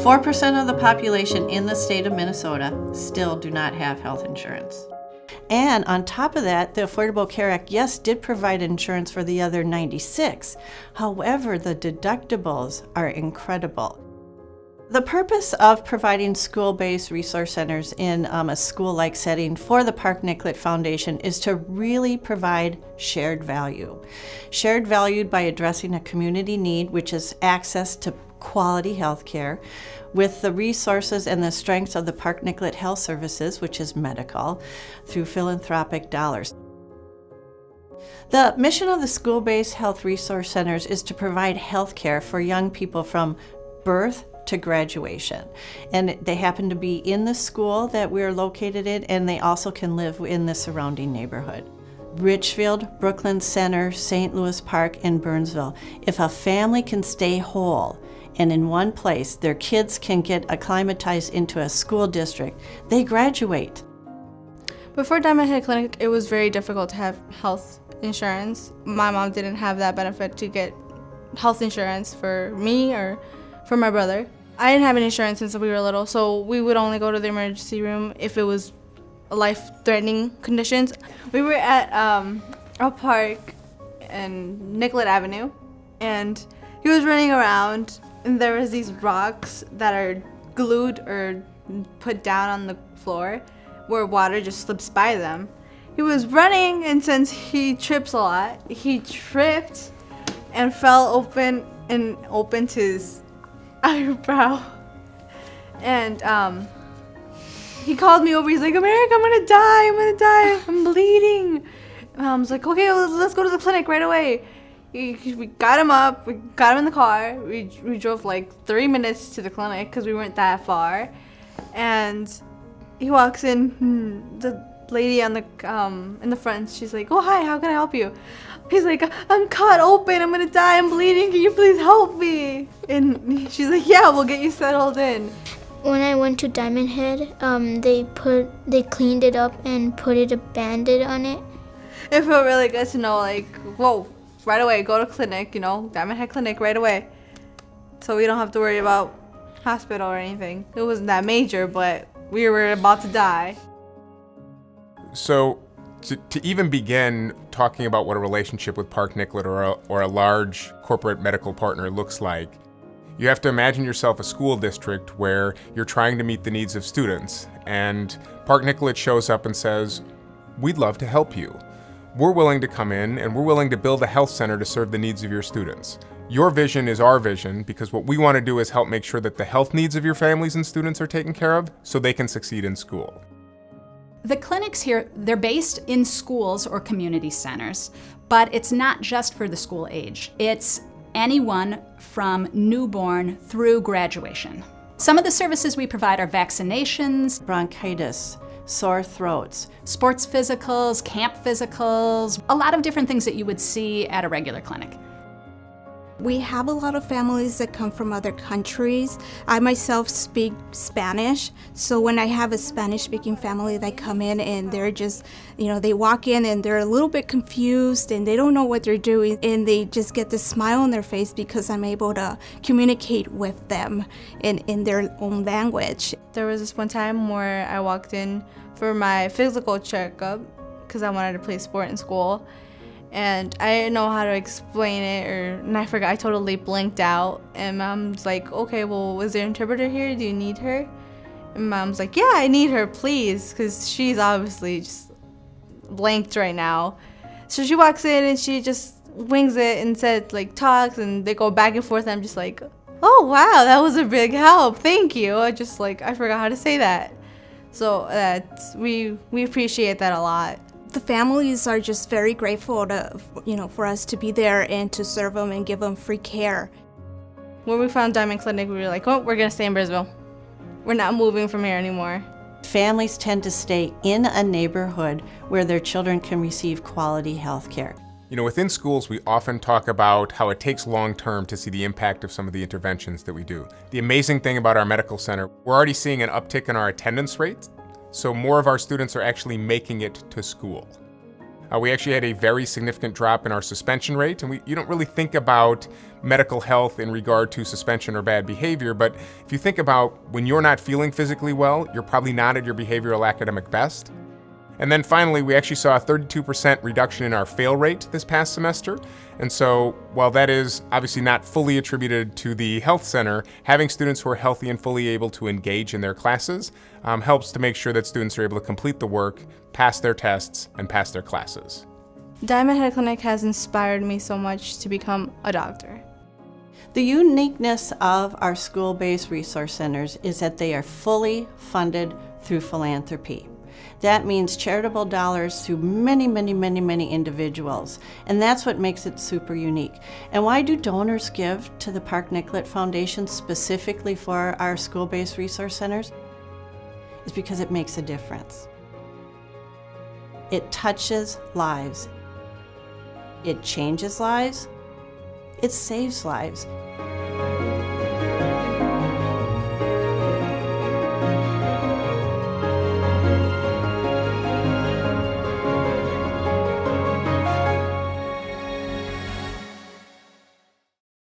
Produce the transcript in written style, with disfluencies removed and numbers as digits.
4% of the population in the state of Minnesota still do not have health insurance. And on top of that, the Affordable Care Act, yes, did provide insurance for the other 96. However, the deductibles are incredible. The purpose of providing school-based resource centers in a school-like setting for the Park Nicollet Foundation is to really provide shared value. Shared value by addressing a community need, which is access to quality health care, with the resources and the strengths of the Park Nicollet Health Services, which is medical, through philanthropic dollars. The mission of the school-based health resource centers is to provide health care for young people from birth to graduation. And they happen to be in the school that we're located in, and they also can live in the surrounding neighborhood. Richfield, Brooklyn Center, St. Louis Park, and Burnsville. If a family can stay whole and in one place, their kids can get acclimatized into a school district, they graduate. Before Diamond Head Clinic, it was very difficult to have health insurance. My mom didn't have that benefit to get health insurance for me or for my brother. I didn't have any insurance since we were little, so we would only go to the emergency room if it was life-threatening conditions. We were at a park in Nicollet Avenue, and he was running around, and there was these rocks that are glued or put down on the floor where water just slips by them. He was running, and since he trips a lot, he tripped and fell open and opened his eyebrow. And he called me over. He's like, America, I'm gonna die, I'm bleeding. And Mom's like, okay, let's go to the clinic right away. We got him up, we got him in the car. We drove like 3 minutes to the clinic because we weren't that far. And he walks in, the lady on the in the front, she's like, oh hi, how can I help you? He's like, I'm cut open, I'm gonna die, I'm bleeding, can you please help me? And she's like, yeah, we'll get you settled in. When I went to Diamond Head, they cleaned it up and put a Band-Aid on it. It felt really good to know, like, whoa, right away, go to clinic, Diamond Head Clinic right away. So we don't have to worry about hospital or anything. It wasn't that major, but we were about to die. So to even begin talking about what a relationship with Park Nicollet or a large corporate medical partner looks like, you have to imagine yourself a school district where you're trying to meet the needs of students, and Park Nicollet shows up and says, we'd love to help you. We're willing to come in and we're willing to build a health center to serve the needs of your students. Your vision is our vision, because what we want to do is help make sure that the health needs of your families and students are taken care of so they can succeed in school. The clinics here, they're based in schools or community centers, but it's not just for the school age. It's anyone from newborn through graduation. Some of the services we provide are vaccinations, Bronchitis, sore throats, sports physicals, camp physicals, a lot of different things that you would see at a regular clinic. We have a lot of families that come from other countries. I myself speak Spanish, so when I have a Spanish-speaking family that come in and they're just, they walk in and they're a little bit confused and they don't know what they're doing, and they just get this smile on their face because I'm able to communicate with them in their own language. There was this one time where I walked in for my physical checkup because I wanted to play sport in school. And I didn't know how to explain it, and I forgot. I totally blinked out. And Mom's like, okay, well, is there an interpreter here? Do you need her? And Mom's like, yeah, I need her, please, because she's obviously just blanked right now. So she walks in and she just wings it and said, like, talks, and they go back and forth. And I'm just like, oh, wow, that was a big help. Thank you. I forgot how to say that. So we appreciate that a lot. The families are just very grateful for us to be there and to serve them and give them free care. When we found Diamond Clinic, we were like, oh, we're going to stay in Brisbane. We're not moving from here anymore. Families tend to stay in a neighborhood where their children can receive quality health care. Within schools, we often talk about how it takes long-term to see the impact of some of the interventions that we do. The amazing thing about our medical center, we're already seeing an uptick in our attendance rates. So more of our students are actually making it to school. We actually had a very significant drop in our suspension rate, and you don't really think about medical health in regard to suspension or bad behavior, but if you think about when you're not feeling physically well, you're probably not at your behavioral academic best. And then finally, we actually saw a 32% reduction in our fail rate this past semester. And so while that is obviously not fully attributed to the health center, having students who are healthy and fully able to engage in their classes helps to make sure that students are able to complete the work, pass their tests, and pass their classes. Diamond Head Clinic has inspired me so much to become a doctor. The uniqueness of our school-based resource centers is that they are fully funded through philanthropy. That means charitable dollars through many individuals. And that's what makes it super unique. And why do donors give to the Park Nicollet Foundation specifically for our school-based resource centers? It's because it makes a difference. It touches lives. It changes lives. It saves lives.